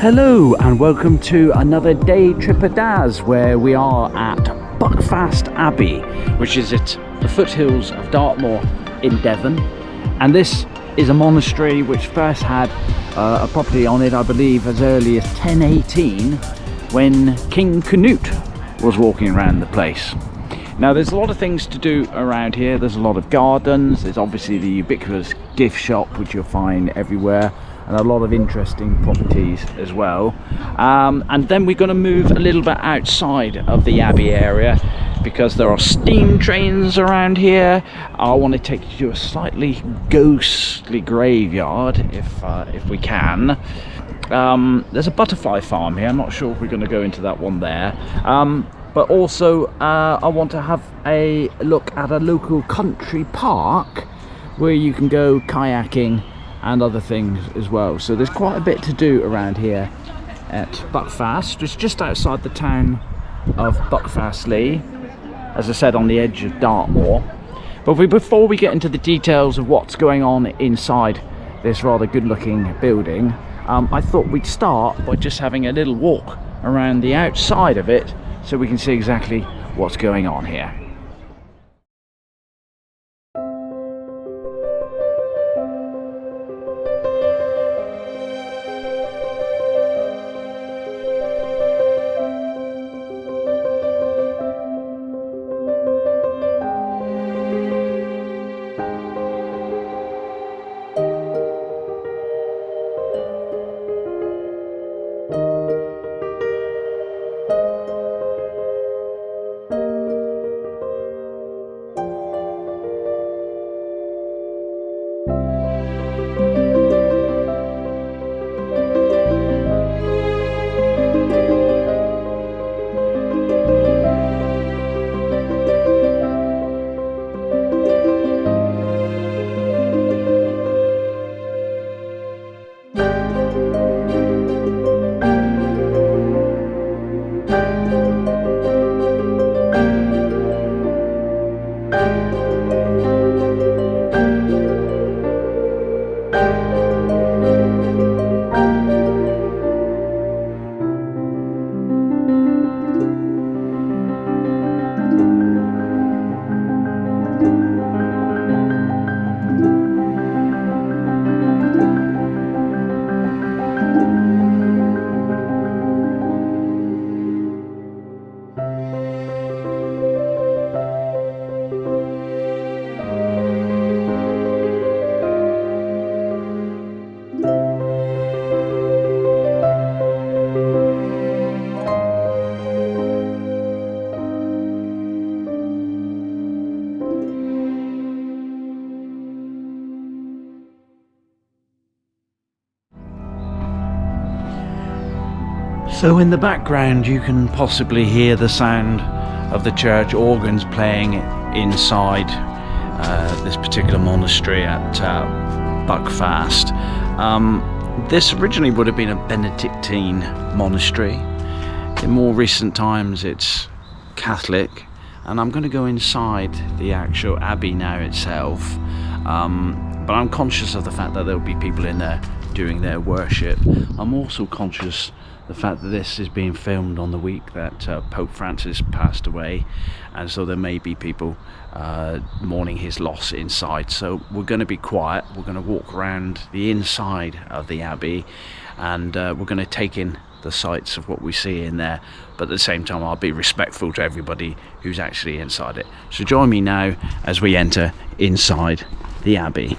Hello and welcome to another day trip of Daz, where we are at Buckfast Abbey, which is at the foothills of Dartmoor in Devon. And this is a monastery which first had a property on it, I believe, as early as 1018, when King Cnut was walking around the place. Now there's a lot of things to do around here. There's a lot of gardens, there's obviously the ubiquitous gift shop which you'll find everywhere, and a lot of interesting properties as well. And then we're going to move a little bit outside of the Abbey area because there are steam trains around here. I want to take you to a slightly ghostly graveyard if we can. There's a butterfly farm here. I'm not sure if we're going to go into that one there. But also I want to have a look at a local country park where you can go kayaking and other things as well. So there's quite a bit to do around here at Buckfast. It's just outside the town of Buckfastleigh, as I said, on the edge of Dartmoor. But before we get into the details of what's going on inside this rather good looking building, I thought we'd start by just having a little walk around the outside of it so we can see exactly what's going on here. So in the background you can possibly hear the sound of the church organs playing inside this particular monastery at Buckfast. This originally would have been a Benedictine monastery. In more recent times it's Catholic, and I'm going to go inside the actual abbey now itself, but I'm conscious of the fact that there will be people in there doing their worship. I'm also conscious the fact that this is being filmed on the week that Pope Francis passed away, and so there may be people mourning his loss inside. So we're going to be quiet, we're going to walk around the inside of the abbey, and we're going to take in the sights of what we see in there, but at the same time I'll be respectful to everybody who's actually inside it. So join me now as we enter inside the abbey.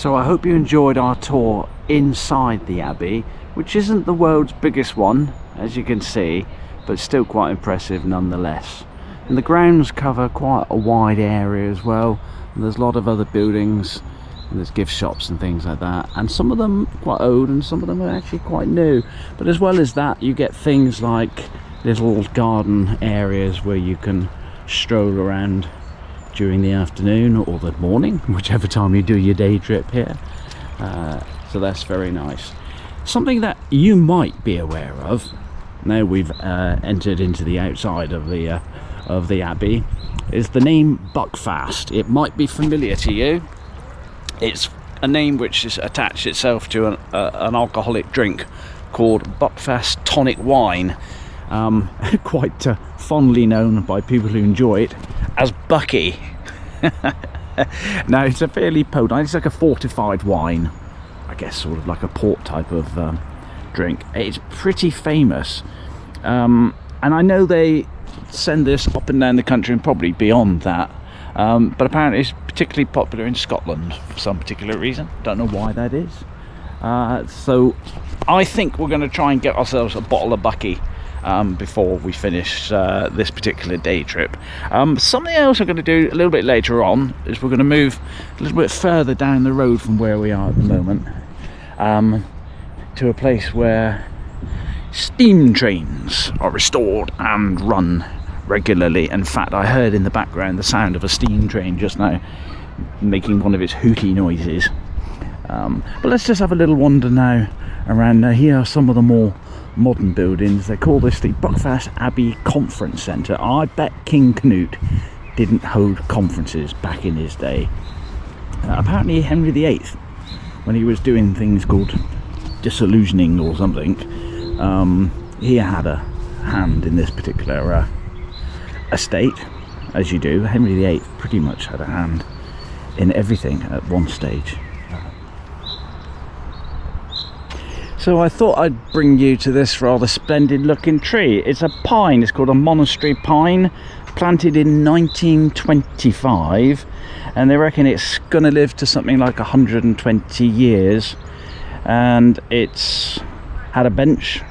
So I hope you enjoyed our tour inside the Abbey, which isn't the world's biggest one, as you can see, but still quite impressive nonetheless. And the grounds cover quite a wide area as well, and there's a lot of other buildings, and there's gift shops and things like that, and some of them quite old and some of them are actually quite new. But as well as that, you get things like little garden areas where you can stroll around during the afternoon or the morning, whichever time you do your day trip here. So that's very nice. Something that you might be aware of, now we've entered into the outside of the Abbey, is the name Buckfast. It might be familiar to you. It's a name which has attached itself to an alcoholic drink called Buckfast Tonic Wine, quite fondly known by people who enjoy it as Bucky. Now, it's a fairly potent, it's like a fortified wine, I guess, sort of like a port type of drink. It's pretty famous, and I know they send this up and down the country and probably beyond that, but apparently it's particularly popular in Scotland for some particular reason. Don't know why that is. So I think we're going to try and get ourselves a bottle of Bucky before we finish this particular day trip. Something else I'm going to do a little bit later on is we're going to move a little bit further down the road from where we are at the moment, to a place where steam trains are restored and run regularly. In fact, I heard in the background the sound of a steam train just now making one of its hooty noises. But let's just have a little wander now around. Now, here are some of the more modern buildings. They call this the Buckfast Abbey Conference Centre. I bet King Cnut didn't hold conferences back in his day. Apparently Henry VIII, when he was doing things called disillusioning or something, he had a hand in this particular estate, as you do. Henry VIII pretty much had a hand in everything at one stage. So I thought I'd bring you to this rather splendid looking tree. It's a pine, it's called a monastery pine, planted in 1925, and they reckon it's gonna live to something like 120 years. And it's had a bench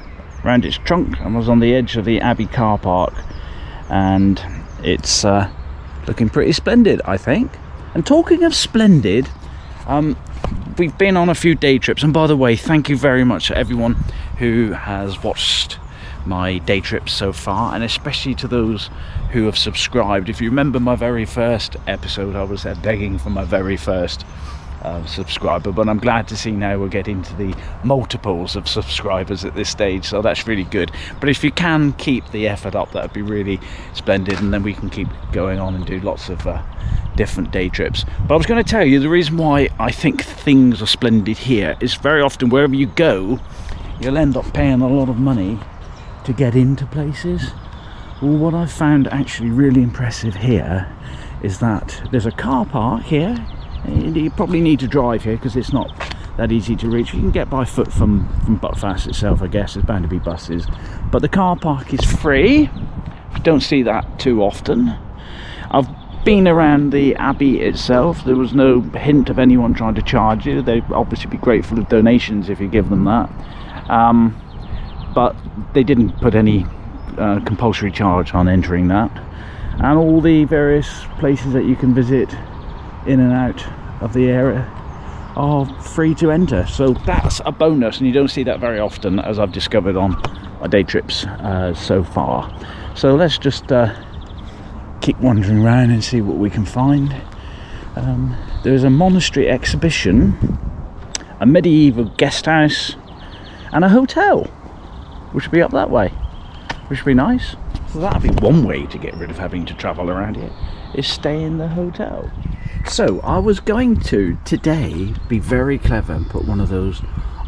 around its trunk and was on the edge of the Abbey car park, and it's looking pretty splendid, I think. And talking of splendid, we've been on a few day trips, and by the way, thank you very much to everyone who has watched my day trips so far, and especially to those who have subscribed. If you remember my very first episode, I was there begging for my very first subscriber, but I'm glad to see now we're getting to the multiples of subscribers at this stage, so that's really good. But if you can keep the effort up, that would be really splendid, and then we can keep going on and do lots of different day trips. But I was going to tell you the reason why I think things are splendid here is very often wherever you go, you'll end up paying a lot of money to get into places. Well, what I've found actually really impressive here is that there's a car park here. You probably need to drive here because it's not that easy to reach. You can get by foot from Buckfast itself, I guess. There's bound to be buses, but the car park is free. You don't see that too often. I've been around the Abbey itself. There was no hint of anyone trying to charge you. They'd obviously be grateful of donations if you give them that, but they didn't put any compulsory charge on entering that. And all the various places that you can visit in and out of the area are free to enter, so that's a bonus, and you don't see that very often, as I've discovered on my day trips so far. So let's just keep wandering around and see what we can find. There's a monastery exhibition, a medieval guest house, and a hotel, which will be up that way, which will be nice. So that'll be one way to get rid of having to travel around here, is stay in the hotel. So I was going to today be very clever and put one of those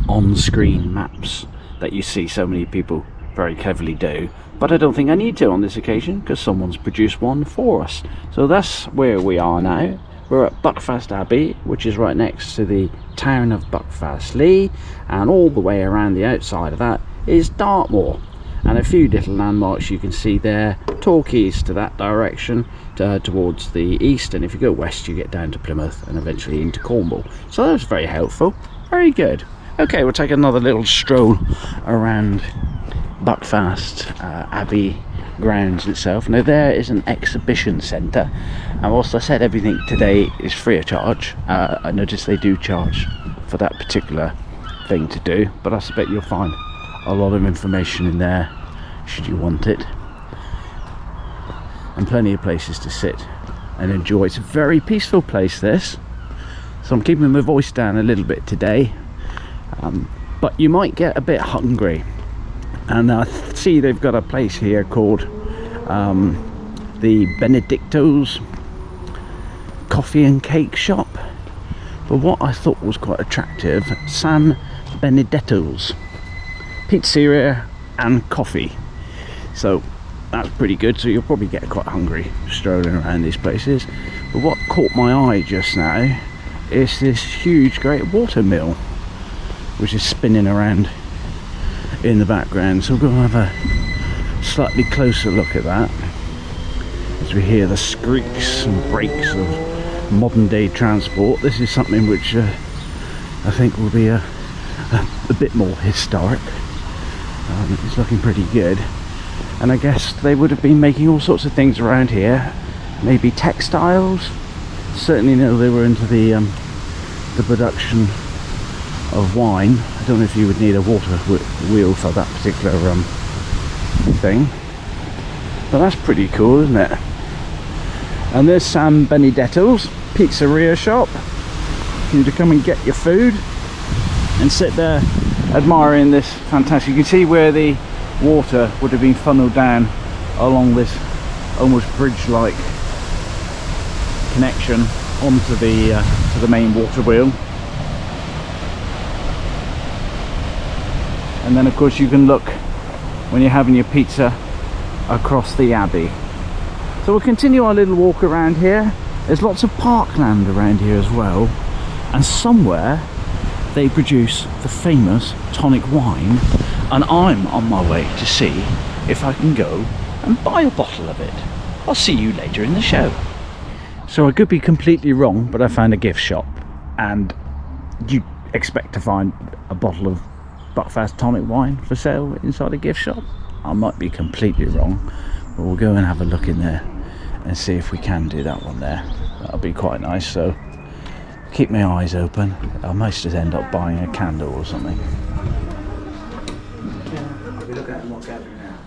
on-screen maps that you see so many people very cleverly do, but I don't think I need to on this occasion because someone's produced one for us. So that's where we are now. We're at Buckfast Abbey, which is right next to the town of Buckfastleigh, and all the way around the outside of that is Dartmoor. and a few little landmarks you can see there. Torquays to that direction, towards the east, and if you go west you get down to Plymouth and eventually into Cornwall. So that was very helpful, very good. Okay, we'll take another little stroll around Buckfast Abbey grounds itself. Now there is an exhibition centre, and whilst I said everything today is free of charge, I noticed they do charge for that particular thing to do, but I suspect you'll find a lot of information in there should you want it, and plenty of places to sit and enjoy. It's a very peaceful place, this, so I'm keeping my voice down a little bit today, but you might get a bit hungry. And I see they've got a place here called the Benedicto's Coffee and Cake Shop. But what I thought was quite attractive, San Benedetto's Pizzeria and Coffee. So that's pretty good, so you'll probably get quite hungry strolling around these places. But what caught my eye just now is this huge great water mill, which is spinning around in the background, so we're going to have a slightly closer look at that as we hear the squeaks and brakes of modern day transport. This is something which I think will be a bit more historic. It's looking pretty good, and I guess they would have been making all sorts of things around here, maybe textiles. Certainly know they were into the production of wine. I don't know if you would need a water wheel for that particular thing, but that's pretty cool, isn't it? And there's San Benedetto's Pizzeria shop for you to come and get your food and sit there admiring this fantastic. You can see where the water would have been funneled down along this almost bridge-like connection onto the to the main water wheel. And then of course you can look, when you're having your pizza, across the abbey. So we'll continue our little walk around here. There's lots of parkland around here as well, and somewhere they produce the famous tonic wine, and I'm on my way to see if I can go and buy a bottle of it. I'll see you later in the show. So I could be completely wrong, but I found a gift shop, and you expect to find a bottle of Buckfast Tonic Wine for sale inside a gift shop? I might be completely wrong, but we'll go and have a look in there and see if we can do that one there. That'll be quite nice, so keep my eyes open. I might just end up buying a candle or something. I'll be looking at what gathering now.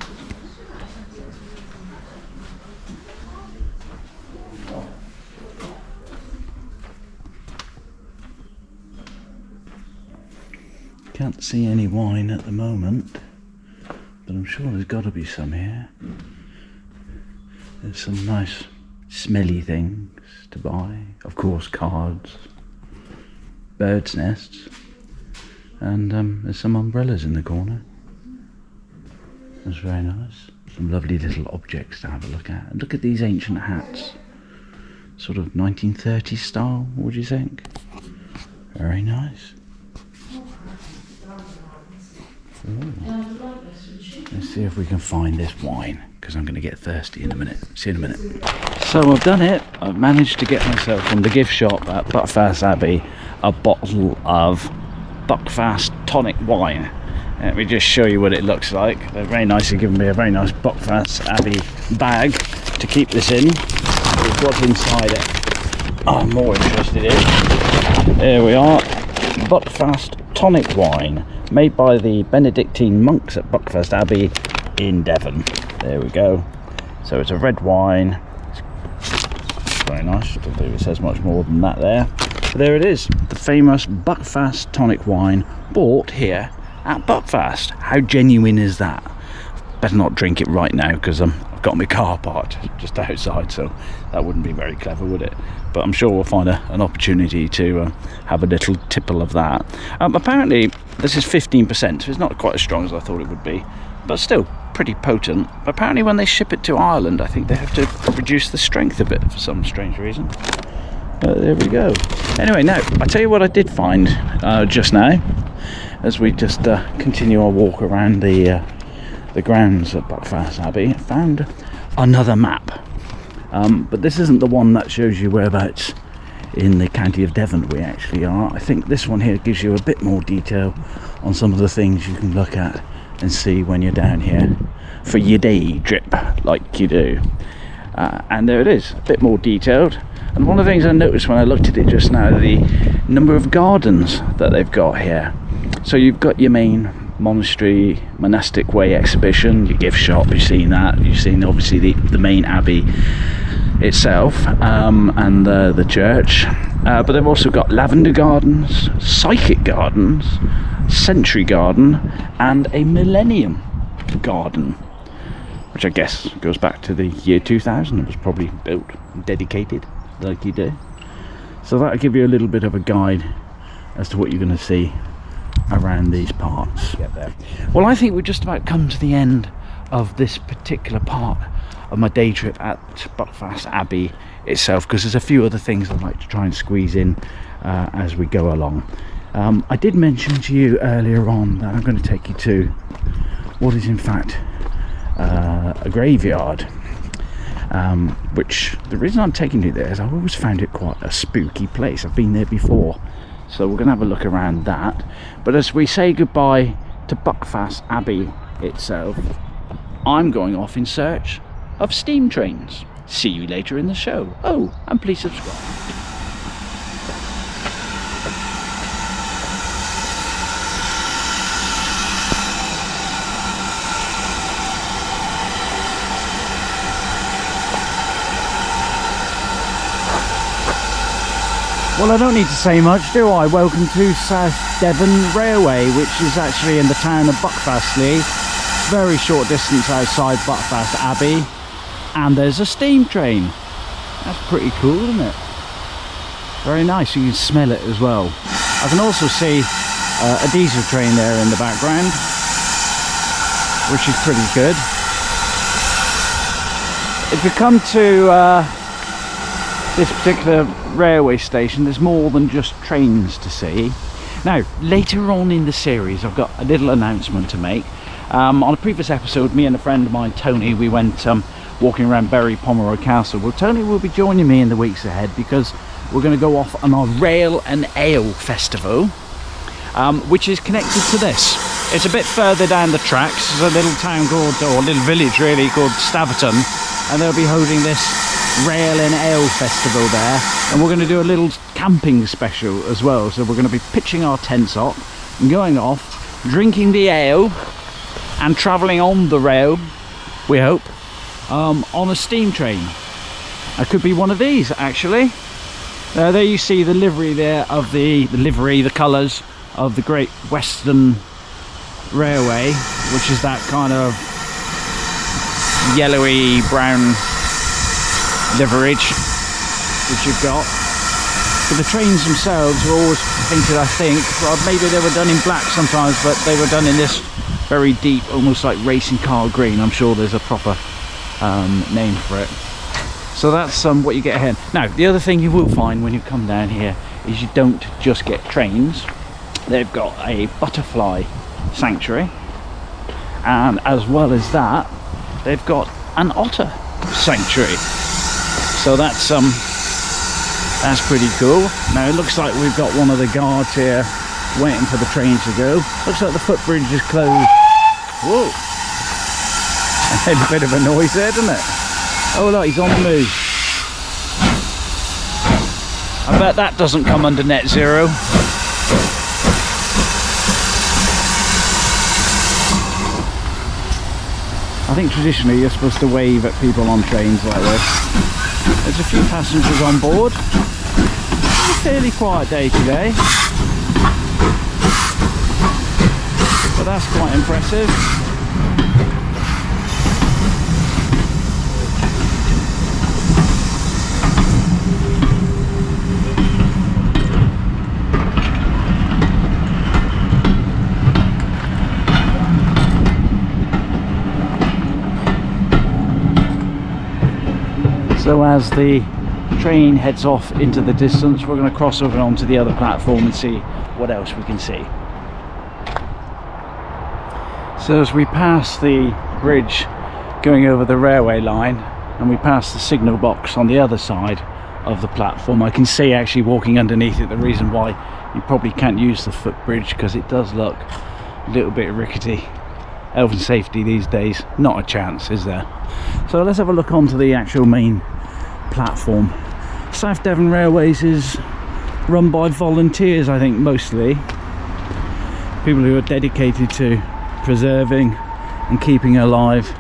Can't see any wine at the moment, but I'm sure there's got to be some here. There's some nice smelly things to buy, of course, cards, birds' nests, and there's some umbrellas in the corner. That's very nice. Some lovely little objects to have a look at. And look at these ancient hats, sort of 1930s style. What would you think? Very nice. Ooh. Let's see if we can find this wine, because I'm going to get thirsty in a minute. See you in a minute. So I've done it. I've managed to get myself from the gift shop at Buckfast Abbey a bottle of Buckfast Tonic Wine. Let me just show you what it looks like. They're very nicely given me a very nice Buckfast Abbey bag to keep this in. With what's inside it I'm more interested in. There we are. Buckfast Tonic Wine, made by the Benedictine monks at Buckfast Abbey in Devon. There we go. So it's a red wine. It's very nice. I don't believe it says much more than that there. But there it is, the famous Buckfast Tonic Wine, bought here at Buckfast. How genuine is that? Better not drink it right now, because I've got my car parked just outside, so that wouldn't be very clever, would it? But I'm sure we'll find an opportunity to have a little tipple of that. Apparently this is 15%, so it's not quite as strong as I thought it would be, but still pretty potent. Apparently when they ship it to Ireland, I think they have to reduce the strength of it for some strange reason. There we go. Anyway, now I tell you what I did find just now, as we just continue our walk around the the grounds at Buckfast Abbey, I found another map. But this isn't the one that shows you whereabouts in the county of Devon we actually are. I think this one here gives you a bit more detail on some of the things you can look at and see when you're down here for your day trip, like you do. And there it is, a bit more detailed. And one of the things I noticed when I looked at it just now, the number of gardens that they've got here. So you've got your main monastery, monastic way exhibition, your gift shop, you've seen that. You've seen obviously the main abbey itself, and the church. But they've also got lavender gardens, psychic gardens, century garden, and a millennium garden, which I guess goes back to the year 2000. It was probably built, dedicated, like you do. So that'll give you a little bit of a guide as to what you're going to see around these parts. Get there. Well, I think we've just about come to the end of this particular part of my day trip at Buckfast Abbey itself, because there's a few other things I'd like to try and squeeze in as we go along. I did mention to you earlier on that I'm going to take you to what is in fact a graveyard, which the reason I'm taking you there is I've always found it quite a spooky place. I've been there before, so we're going to have a look around that. But as we say goodbye to Buckfast Abbey itself, I'm going off in search of steam trains. See you later in the show. Oh, and please subscribe. Well, I don't need to say much, do I? Welcome to South Devon Railway, which is actually in the town of Buckfastleigh, very short distance outside Buckfast Abbey, and there's a steam train. That's pretty cool, isn't it? Very nice. You can smell it as well. I can also see a diesel train there in the background, which is pretty good. If you come to this particular railway station, there's more than just trains to see. Now, later on in the series, I've got a little announcement to make. On a previous episode, me and a friend of mine, Tony, we went walking around Bury Pomeroy Castle. Well, Tony will be joining me in the weeks ahead because we're going to go off on our Rail and Ale Festival, which is connected to this. It's a bit further down the tracks. There's a little town called, or a little village really, called Staverton, and they'll be holding this Rail and Ale Festival there, and we're going to do a little camping special as well. So we're going to be pitching our tents up and going off, drinking the ale and travelling on the rail, we hope, on a steam train. It could be one of these actually. There you see the livery there of the colours of the Great Western Railway, which is that kind of yellowy brown liverage which you've got. But the trains themselves are always painted, I think, well, maybe they were done in black sometimes, but they were done in this very deep, almost like racing car green. I'm sure there's a proper name for it. So that's what you get ahead. Now, the other thing you will find when you come down here is you don't just get trains. They've got a butterfly sanctuary, and as well as that, they've got an otter sanctuary. So that's pretty cool. Now it looks like we've got one of the guards here waiting for the train to go. Looks like the footbridge is closed. Whoa! I made a bit of a noise there, didn't it? Oh look, he's on the move. I bet that doesn't come under net zero. I think traditionally you're supposed to wave at people on trains like this. There's a few passengers on board. It's a fairly quiet day today, but that's quite impressive. So as the train heads off into the distance, we're going to cross over onto the other platform and see what else we can see. So as we pass the bridge going over the railway line and we pass the signal box on the other side of the platform, I can see actually walking underneath it the reason why you probably can't use the footbridge, because it does look a little bit rickety. Health and safety these days, not a chance, is there? So let's have a look onto the actual main platform. South Devon Railways is run by volunteers, I think, mostly people who are dedicated to preserving and keeping alive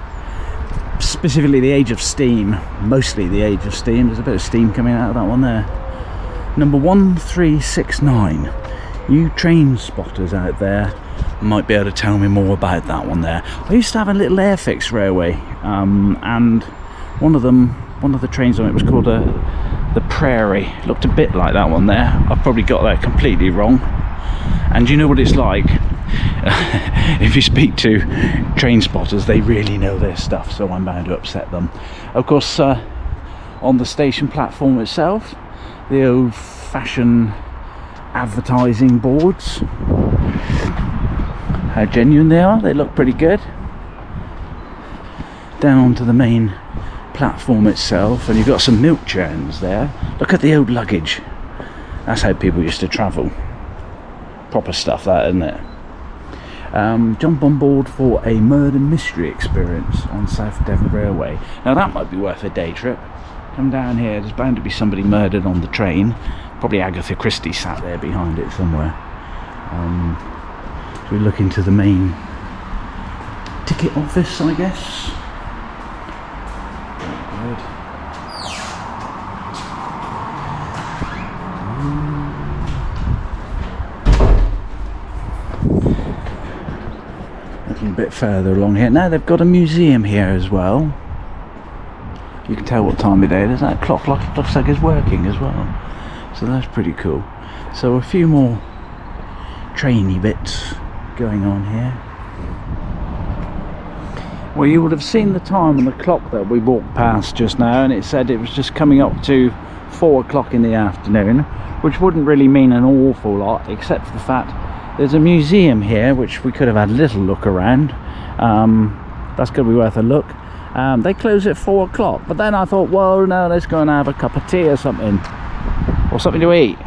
specifically the age of steam, mostly the age of steam. There's a bit of steam coming out of that one there. Number 1369. You train spotters out there might be able to tell me more about that one there. I used to have a little Airfix railway, and one of the trains on it was called the Prairie. It looked a bit like that one there. I've probably got that completely wrong. And you know what it's like? If you speak to train spotters, they really know their stuff, so I'm bound to upset them. Of course, on the station platform itself, the old-fashioned advertising boards. How genuine they are, they look pretty good. Down onto the main platform itself, and you've got some milk churns there. Look at the old luggage. That's how people used to travel. Proper stuff, that, isn't it? Jump on board for a murder mystery experience on South Devon Railway. Now that might be worth a day trip. Come down here, there's bound to be somebody murdered on the train. Probably Agatha Christie sat there behind it somewhere. So we look into the main ticket office, I guess. A bit further along here. Now they've got a museum here as well. You can tell what time of day it is. That clock looks like it's working as well. So that's pretty cool. So a few more trainy bits going on here. Well, you would have seen the time on the clock that we walked past just now, and it said it was just coming up to 4 o'clock in the afternoon, which wouldn't really mean an awful lot, except for the fact there's a museum here which we could have had a little look around. That's going to be worth a look. They close at 4 o'clock, but then I thought, well, no, let's go and have a cup of tea or something to eat,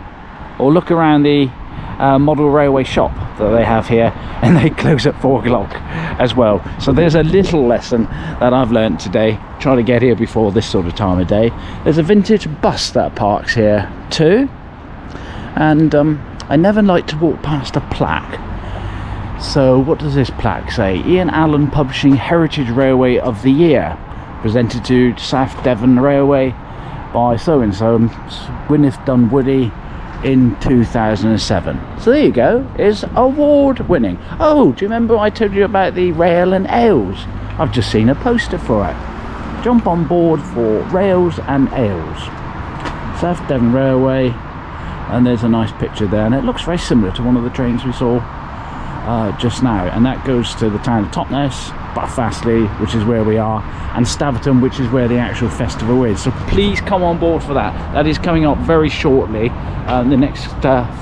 or look around the model railway shop that they have here, and they close at 4 o'clock as well. So there's a little lesson that I've learned today. Try to get here before this sort of time of day. There's a vintage bus that parks here too, and I never like to walk past a plaque. So what does this plaque say? Ian Allen Publishing Heritage Railway of the Year, presented to South Devon Railway by so-and-so, Gwyneth Dunwoody, in 2007. So there you go, it's award winning. Oh, do you remember I told you about the rail and ales? I've just seen a poster for it. Jump on board for rails and ales. South Devon Railway, and there's a nice picture there, and it looks very similar to one of the trains we saw just now, and that goes to the town of Totnes, Buckfastleigh, which is where we are, and Staverton, which is where the actual festival is. So please come on board for that. That is coming up very shortly, in the next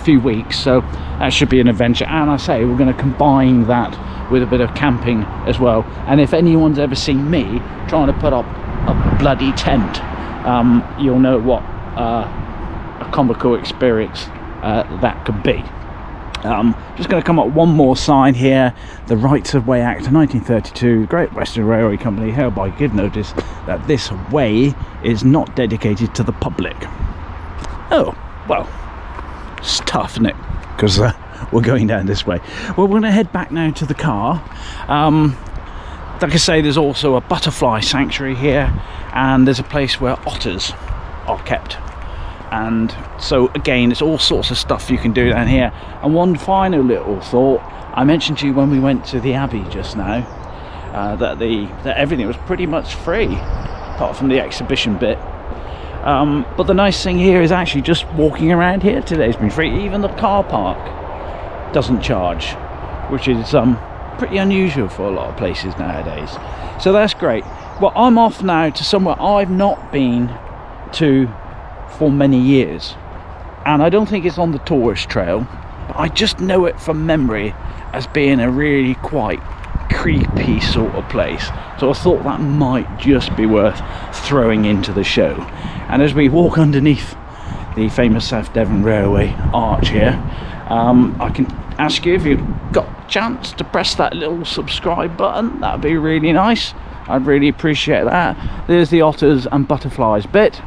few weeks, so that should be an adventure. And I say we're going to combine that with a bit of camping as well. And if anyone's ever seen me trying to put up a bloody tent, you'll know what a comical experience that could be. Just going to come up one more sign here. The Rights of Way Act of 1932, Great Western Railway Company hereby give notice that this way is not dedicated to the public. Oh, well, it's tough, isn't it? Because we're going down this way. Well, we're going to head back now to the car. Like I say, there's also a butterfly sanctuary here, and there's a place where otters are kept. And so again, it's all sorts of stuff you can do down here. And one final little thought, I mentioned to you when we went to the Abbey just now, that everything was pretty much free apart from the exhibition bit. But the nice thing here is actually just walking around here today's been free. Even the car park doesn't charge, which is pretty unusual for a lot of places nowadays. So that's great. Well, I'm off now to somewhere I've not been to for many years, and I don't think it's on the tourist trail, but I just know it from memory as being a really quite creepy sort of place, so I thought that might just be worth throwing into the show. And as we walk underneath the famous South Devon Railway arch here, I can ask you if you've got a chance to press that little subscribe button. That'd be really nice. I'd really appreciate that. There's the otters and butterflies bit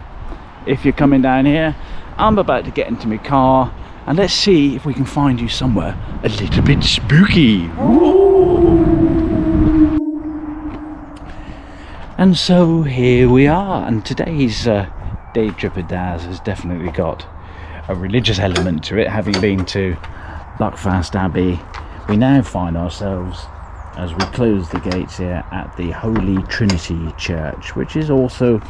if you're coming down here. I'm about to get into my car, and let's see if we can find you somewhere a little bit spooky. Ooh. And so here we are, and today's day trip of Daz has definitely got a religious element to it. Having been to Buckfast Abbey, we now find ourselves, as we close the gates here, at the Holy Trinity Church, which is also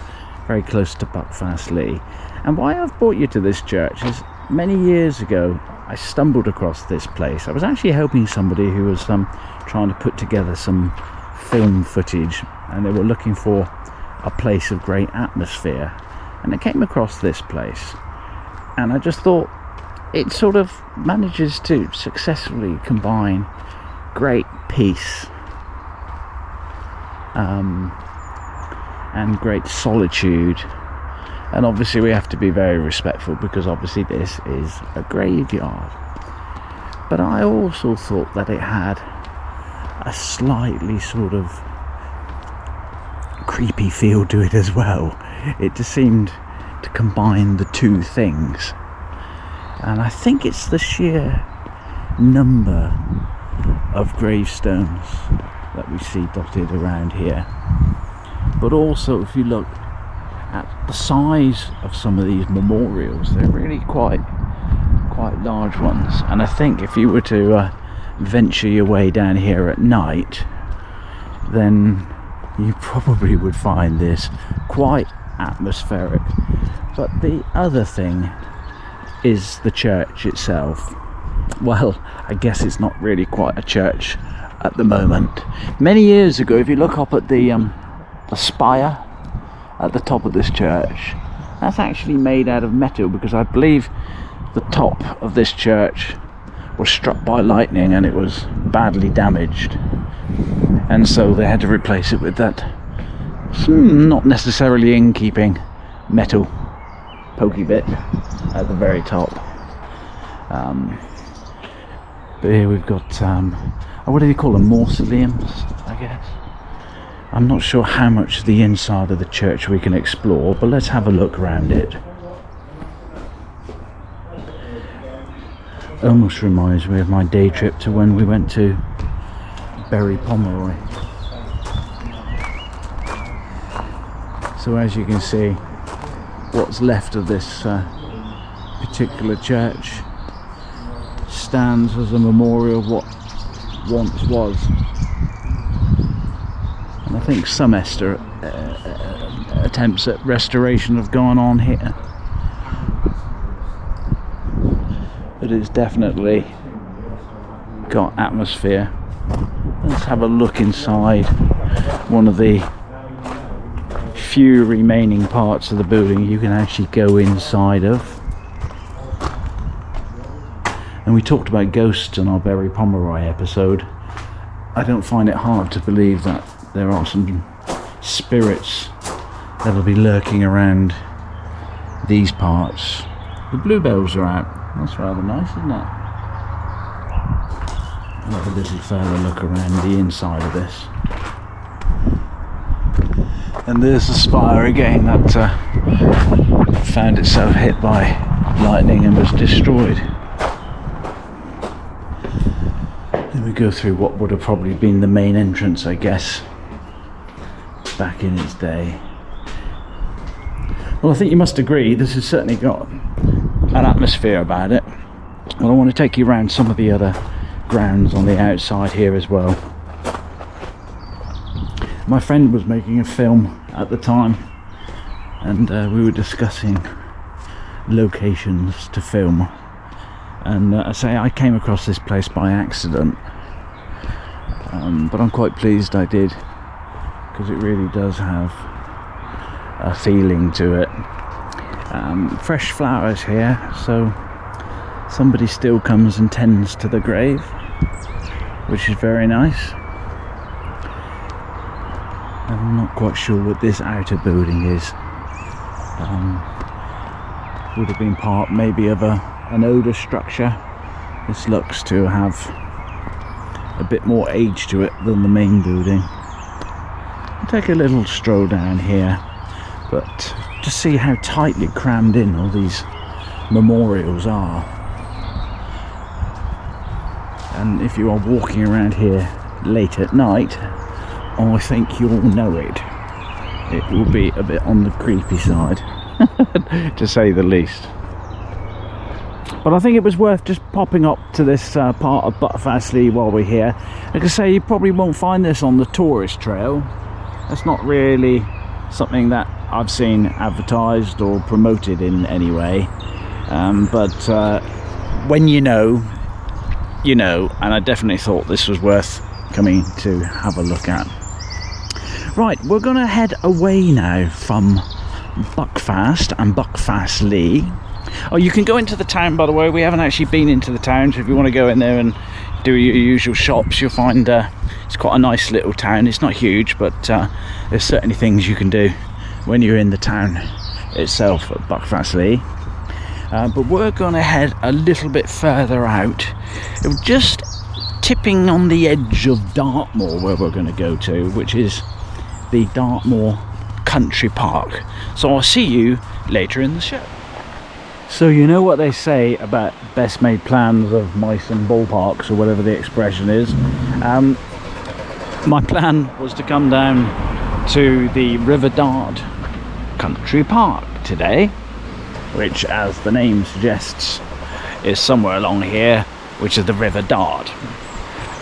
very close to Buckfastleigh. And why I've brought you to this church is, many years ago I stumbled across this place. I was actually helping somebody who was trying to put together some film footage, and they were looking for a place of great atmosphere, and I came across this place, and I just thought it sort of manages to successfully combine great peace and great solitude. And obviously we have to be very respectful, because obviously this is a graveyard. But I also thought that it had a slightly sort of creepy feel to it as well. It just seemed to combine the two things. And I think it's the sheer number of gravestones that we see dotted around here. But also, if you look at the size of some of these memorials, they're really quite large ones. And I think if you were to venture your way down here at night, then you probably would find this quite atmospheric. But the other thing is the church itself. Well, I guess it's not really quite a church at the moment. Many years ago, if you look up at the spire at the top of this church, that's actually made out of metal, because I believe the top of this church was struck by lightning and it was badly damaged, and so they had to replace it with that not necessarily in keeping metal pokey bit at the very top. But here we've got what do they call them, mausoleums, I guess. I'm not sure how much of the inside of the church we can explore, but let's have a look around it. Almost reminds me of my day trip to when we went to Bury Pomeroy. So as you can see, what's left of this particular church stands as a memorial of what once was. And I think some attempts at restoration have gone on here. But it's definitely got atmosphere. Let's have a look inside one of the few remaining parts of the building you can actually go inside of. And we talked about ghosts in our Bury Pomeroy episode. I don't find it hard to believe that there are some spirits that'll be lurking around these parts. The bluebells are out. That's rather nice, isn't it? I'll have a little further look around the inside of this. And there's the spire again that found itself hit by lightning and was destroyed. Then we go through what would have probably been the main entrance, I guess, back in its day. Well, I think you must agree this has certainly got an atmosphere about it. Well, I want to take you around some of the other grounds on the outside here as well. My friend was making a film at the time, and we were discussing locations to film, and I say I came across this place by accident, but I'm quite pleased I did, because it really does have a feeling to it. Fresh flowers here, so somebody still comes and tends to the grave, which is very nice. I'm not quite sure what this outer building is. Would have been part maybe of an older structure. This looks to have a bit more age to it than the main building. I'll take a little stroll down here, but just see how tightly crammed in all these memorials are. And if you are walking around here late at night, I think you'll know it. It will be a bit on the creepy side, to say the least. But I think it was worth just popping up to this part of Buckfastleigh while we're here. Like I say, you probably won't find this on the tourist trail. That's not really something that I've seen advertised or promoted in any way. But when you know, you know, and I definitely thought this was worth coming to have a look at. Right, we're going to head away now from Buckfast and Buckfastleigh. Oh, you can go into the town, by the way. We haven't actually been into the town, so if you want to go in there and do your usual shops, you'll find it's quite a nice little town. It's not huge, but there's certainly things you can do when you're in the town itself at Buckfastleigh. But we're going to head a little bit further out, just tipping on the edge of Dartmoor, where we're going to go to, which is the Dartmoor Country Park. So I'll see you later in the show. So you know what they say about best made plans of mice and ballparks, or whatever the expression is. My plan was to come down to the River Dart Country Park today, which, as the name suggests, is somewhere along here, which is the River Dart.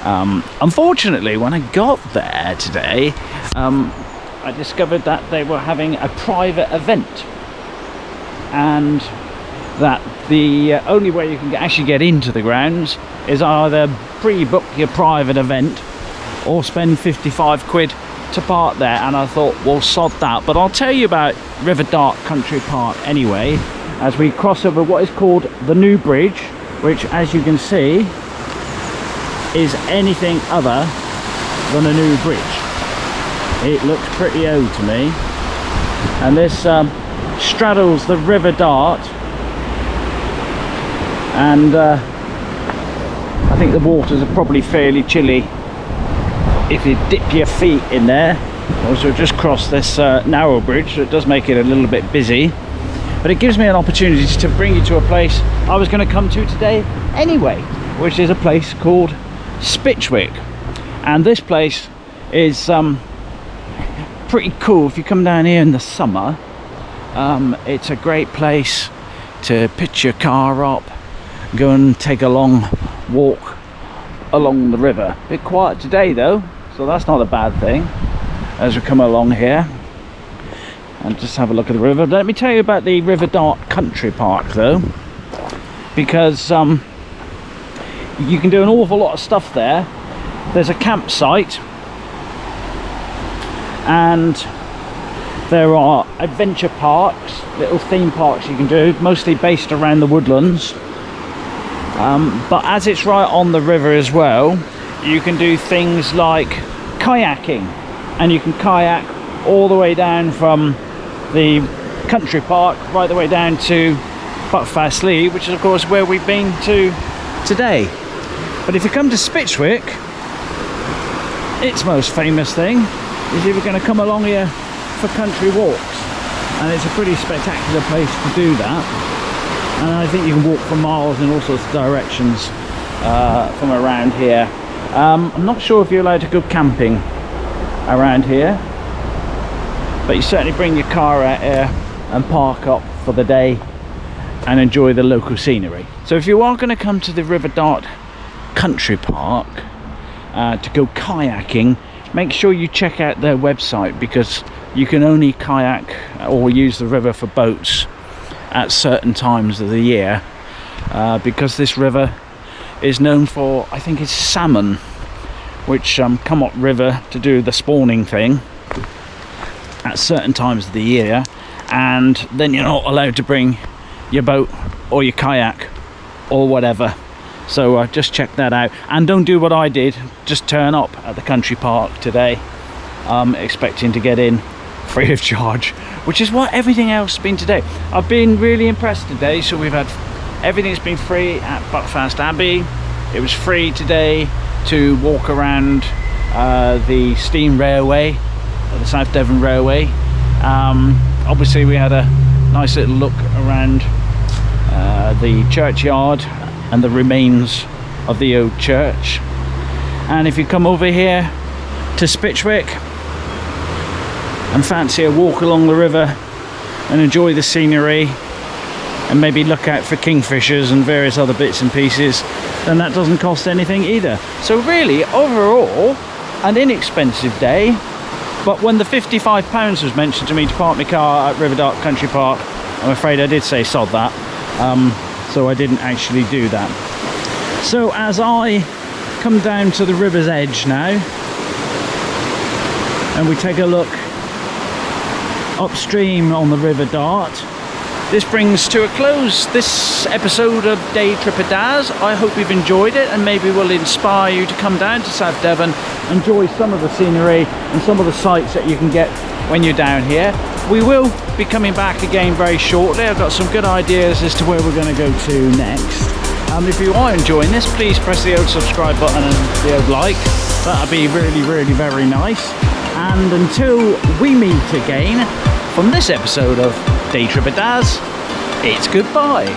Unfortunately, when I got there today, I discovered that they were having a private event, and that the only way you can actually get into the grounds is either pre-book your private event or spend 55 quid to park there. And I thought, well, sod that. But I'll tell you about River Dart Country Park anyway, as we cross over what is called the New Bridge, which, as you can see, is anything other than a new bridge. It looks pretty old to me, and this straddles the River Dart, and I think the waters are probably fairly chilly if you dip your feet in there. Also, just cross this narrow bridge, so it does make it a little bit busy, but it gives me an opportunity to bring you to a place I was going to come to today anyway, which is a place called Spitchwick. And this place is pretty cool. If you come down here in the summer, it's a great place to pitch your car up, go and take a long walk along the river. A bit quiet today though, so that's not a bad thing as we come along here and just have a look at the river. Let me tell you about the River Dart Country Park though, because you can do an awful lot of stuff there. There's a campsite, and there are adventure parks, little theme parks you can do, mostly based around the woodlands. But as it's right on the river as well, you can do things like kayaking, and you can kayak all the way down from the country park right the way down to Buckfastleigh, which is of course where we've been to today. But if you come to Spitchwick, its most famous thing is if you're going to come along here for country walks, and it's a pretty spectacular place to do that. And I think you can walk for miles in all sorts of directions from around here. I'm not sure if you're allowed to go camping around here, but you certainly bring your car out here and park up for the day and enjoy the local scenery. So if you are going to come to the River Dart Country Park to go kayaking, make sure you check out their website, because you can only kayak or use the river for boats at certain times of the year, because this river is known for, I think it's salmon, which come up river to do the spawning thing at certain times of the year, and then you're not allowed to bring your boat or your kayak or whatever. So just check that out, and don't do what I did, just turn up at the country park today expecting to get in free of charge, which is what everything else has been today. I've been really impressed today. So we've had everything's been free at Buckfast Abbey. It was free today to walk around the steam railway, the South Devon Railway. Obviously we had a nice little look around the churchyard and the remains of the old church. And if you come over here to Spitchwick and fancy a walk along the river and enjoy the scenery and maybe look out for kingfishers and various other bits and pieces, then that doesn't cost anything either. So really, overall, an inexpensive day. But when the £55 was mentioned to me to park my car at Riverdark Country Park, I'm afraid I did say sod that, so I didn't actually do that. So as I come down to the river's edge now, and we take a look upstream on the River Dart, this brings to a close this episode of Day Trip a Daz. I hope you've enjoyed it, and maybe will inspire you to come down to South Devon, enjoy some of the scenery and some of the sights that you can get when you're down here. We will be coming back again very shortly. I've got some good ideas as to where we're going to go to next. If you are enjoying this, please press the old subscribe button and the old like. That'd be really, really very nice. And until we meet again from this episode of Day Trip a Daz, it's goodbye.